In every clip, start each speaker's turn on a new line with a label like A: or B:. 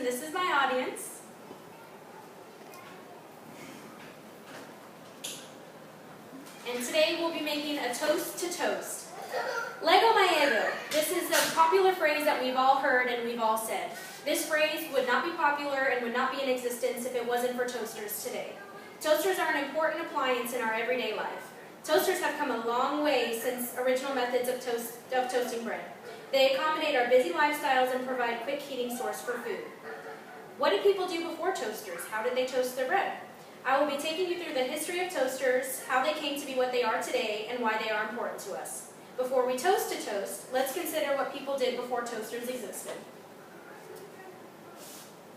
A: and this is my audience. And today we'll be making a toast to toast. Lego my ego. This is a popular phrase that we've all heard and we've all said. This phrase would not be popular and would not be in existence if it wasn't for toasters today. Toasters are an important appliance in our everyday life. Toasters have come a long way since original methods of toasting bread. They accommodate our busy lifestyles and provide quick heating source for food. What did people do before toasters? How did they toast their bread? I will be taking you through the history of toasters, how they came to be what they are today, and why they are important to us. Before we toast a toast, let's consider what people did before toasters existed.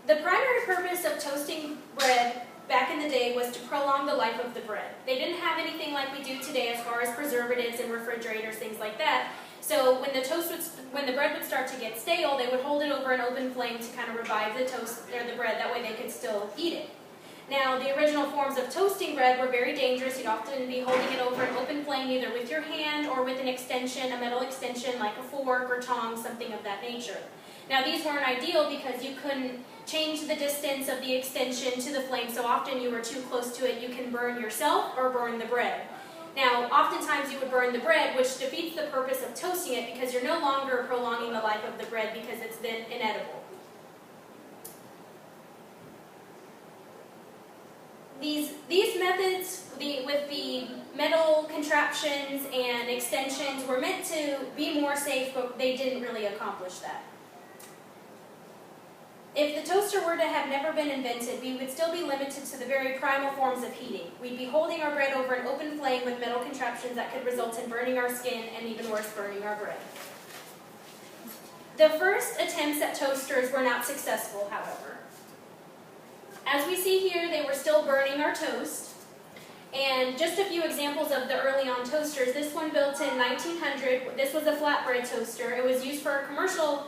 A: The primary purpose of toasting bread back in the day was to prolong the life of the bread. They didn't have anything like we do today as far as preservatives and refrigerators, things like that. So when the bread would start to get stale, they would hold it over an open flame to kind of revive the toast or the bread. That way they could still eat it. Now, the original forms of toasting bread were very dangerous. You'd often be holding it over an open flame, either with your hand or with an extension, a metal extension like a fork or tongs, something of that nature. Now, these weren't ideal because you couldn't change the distance of the extension to the flame, so often you were too close to it, you can burn yourself or burn the bread. Now, oftentimes you would burn the bread, which defeats the purpose of toasting it because you're no longer prolonging the life of the bread because it's then inedible. These methods with the metal contraptions and extensions were meant to be more safe, but they didn't really accomplish that. If the toaster were to have never been invented, we would still be limited to the very primal forms of heating. We'd be holding our bread over an open flame with metal contraptions that could result in burning our skin and even worse, burning our bread. The first attempts at toasters were not successful, however. As we see here, they were still burning our toast. And just a few examples of the early on toasters. This one built in 1900. This was a flatbread toaster. It was used for commercial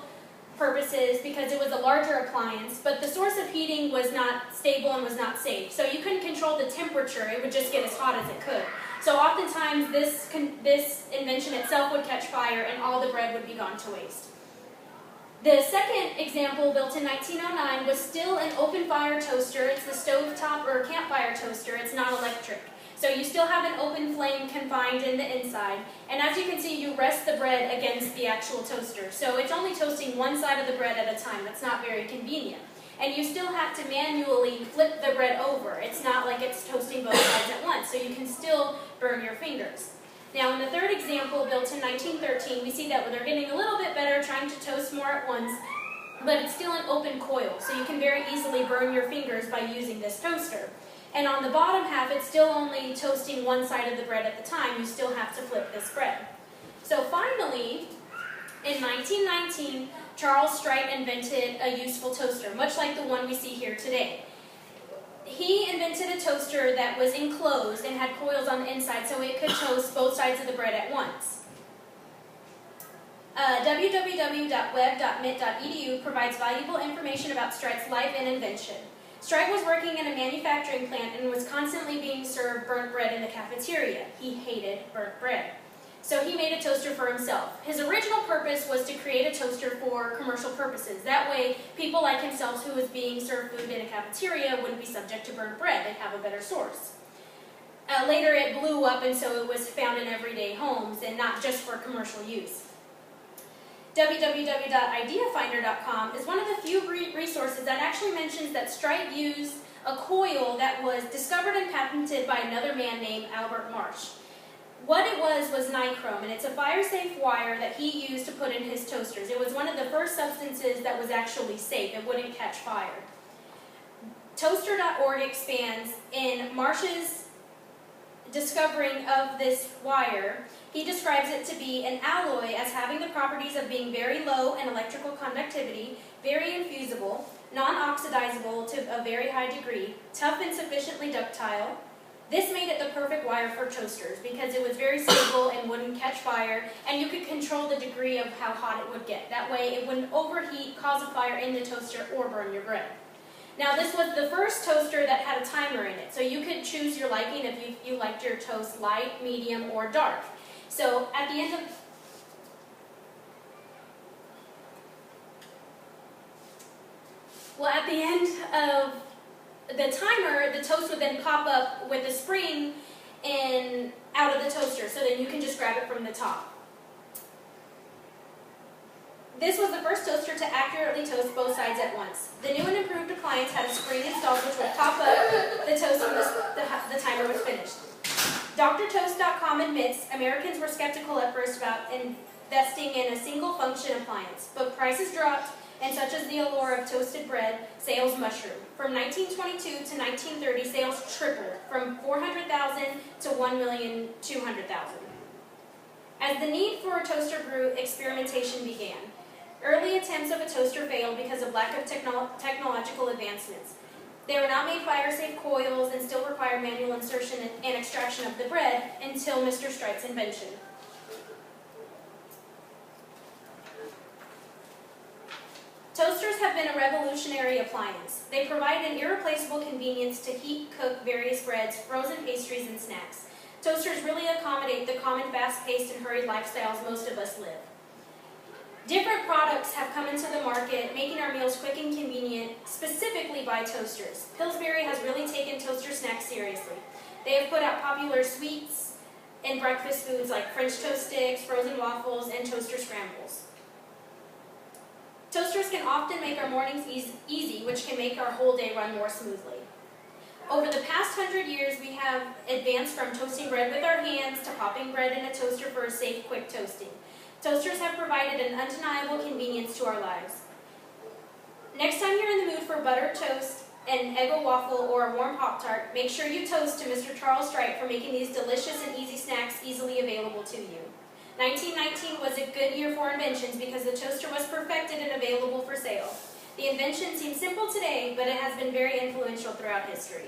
A: purposes because it was a larger appliance, but the source of heating was not stable and was not safe. So you couldn't control the temperature. It would just get as hot as it could. So oftentimes this invention itself would catch fire and all the bread would be gone to waste. The second example, built in 1909, was still an open fire toaster. It's the stovetop or campfire toaster. It's not electric. So you still have an open flame confined in the inside. And as you can see, you rest the bread against the actual toaster. So it's only toasting one side of the bread at a time. That's not very convenient. And you still have to manually flip the bread over. It's not like it's toasting both sides at once. So you can still burn your fingers. Now, in the third example, built in 1913, we see that they're getting a little bit better, trying to toast more at once, but it's still an open coil, so you can very easily burn your fingers by using this toaster. And on the bottom half, it's still only toasting one side of the bread at the time. You still have to flip this bread. So finally, in 1919, Charles Streit invented a useful toaster, much like the one we see here today. He invented a toaster that was enclosed and had coils on the inside so it could toast both sides of the bread at once. www.web.mit.edu provides valuable information about Streit's life and invention. Streit was working in a manufacturing plant and was constantly being served burnt bread in the cafeteria. He hated burnt bread. So he made a toaster for himself. His original purpose was to create a toaster for commercial purposes. That way, people like himself who was being served food in a cafeteria wouldn't be subject to burnt bread. They'd have a better source. Later, it blew up, and so it was found in everyday homes and not just for commercial use. www.ideafinder.com is one of the few resources that actually mentions that Streit used a coil that was discovered and patented by another man named Albert Marsh. What it was nichrome, and it's a fire-safe wire that he used to put in his toasters. It was one of the first substances that was actually safe. It wouldn't catch fire. Toaster.org expands in Marsh's discovering of this wire. He describes it to be an alloy as having the properties of being very low in electrical conductivity, very infusible, non-oxidizable to a very high degree, tough and sufficiently ductile. This made it the perfect wire for toasters because it was very stable and wouldn't catch fire, and you could control the degree of how hot it would get. That way it wouldn't overheat, cause a fire in the toaster, or burn your bread. Now, this was the first toaster that had a timer in it, so you could choose your liking if you liked your toast light, medium, or dark. So at the end of Well, at the end of the timer, the toast would then pop up with a spring and out of the toaster, so then you can just grab it from the top. This was the first toaster to accurately toast both sides at once. The new and improved appliance had a screen installed which would pop up the toast when the timer was finished. DrToast.com admits Americans were skeptical at first about investing in a single-function appliance, but prices dropped, and such as the allure of toasted bread, sales mushroomed. From 1922 to 1930, sales tripled, from 400,000 to 1,200,000. As the need for a toaster grew, experimentation began. Early attempts of a toaster failed because of lack of technological advancements. They were not made fire-safe coils and still required manual insertion and extraction of the bread until Mr. Strite's invention. Toasters have been a revolutionary appliance. They provide an irreplaceable convenience to heat, cook various breads, frozen pastries, and snacks. Toasters really accommodate the common fast-paced and hurried lifestyles most of us live. Different products have come into the market, making our meals quick and convenient, specifically by toasters. Pillsbury has really taken toaster snacks seriously. They have put out popular sweets and breakfast foods like French toast sticks, frozen waffles, and toaster scrambles. Toasters can often make our mornings easy, which can make our whole day run more smoothly. Over the past 100 years, we have advanced from toasting bread with our hands to popping bread in a toaster for a safe, quick toasting. Toasters have provided an undeniable convenience to our lives. Next time you're in the mood for buttered toast, an Eggo waffle, or a warm Pop-Tart, make sure you toast to Mr. Charles Strite for making these delicious and easy snacks easily available to you. 1919 was a good year for inventions because the toaster was perfected and available for sale. The invention seems simple today, but it has been very influential throughout history.